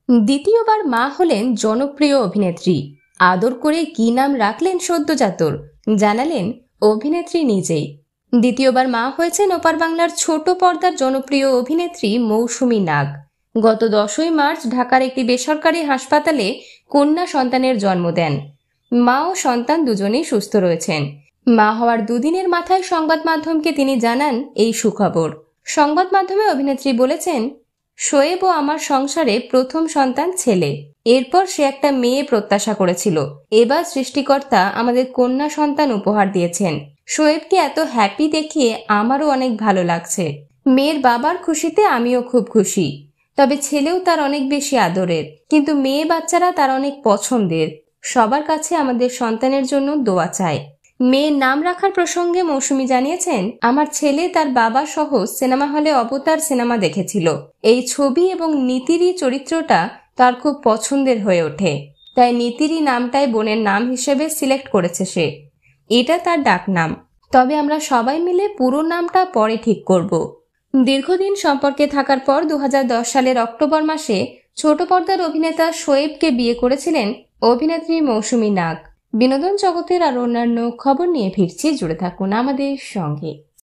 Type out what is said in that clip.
দ্বিতীয়বার মা হলেন জনপ্রিয় অভিনেত্রী। আদর করে কি নাম রাখলেন সদ্যজাতর, জানালেন অভিনেত্রী নিজেই। দ্বিতীয়বার মা হয়েছেন ওপার বাংলার ছোট পর্দার জনপ্রিয় অভিনেত্রী মৌসুমী নাগ। গত 10ই মার্চ ঢাকার একটি বেসরকারি হাসপাতালে কন্যা সন্তানের জন্ম দেন। মা ও সন্তান দুজনেই সুস্থ রয়েছেন। মা হওয়ার দুদিনের মাথায় সংবাদ মাধ্যমকে তিনি জানান এই সুখবর। সংবাদ মাধ্যমে অভিনেত্রী বলেছেন, শোয়েব ও আমার সংসারে প্রথম সন্তান ছেলে। এরপর সে একটা মেয়ে প্রত্যাশা করেছিল। এবার সৃষ্টিকর্তা আমাদের কন্যা সন্তান উপহার দিয়েছেন। শোয়েবকে এত হ্যাপি দেখিয়ে আমারও অনেক ভালো লাগছে। মেয়ের বাবার খুশিতে আমিও খুব খুশি। তবে ছেলেও তার অনেক বেশি আদরের, কিন্তু মেয়ে বাচ্চারা তার অনেক পছন্দের। সবার কাছে আমাদের সন্তানের জন্য দোয়া চায়। মেয়ের নাম রাখার প্রসঙ্গে মৌসুমী জানিয়েছেন, আমার ছেলে তার বাবা সহ সিনেমা হলে অবতার সিনেমা দেখেছিল। এই ছবি এবং নীতিরি চরিত্রটা তার খুব পছন্দের হয়ে ওঠে, তাই নীতিরি নামটাই বোনের নাম হিসেবে সিলেক্ট করেছে সে। এটা তার ডাক নাম। তবে আমরা সবাই মিলে পুরো নামটা পরে ঠিক করব। দীর্ঘদিন সম্পর্কে থাকার পর 2010 সালের অক্টোবর মাসে ছোট পর্দার অভিনেতা শোয়েবকে বিয়ে করেছিলেন অভিনেত্রী মৌসুমী নাগ। বিনোদন জগতের আর অন্যান্য খবর নিয়ে ফিরছি, জুড়ে থাকুন আমাদের সঙ্গে।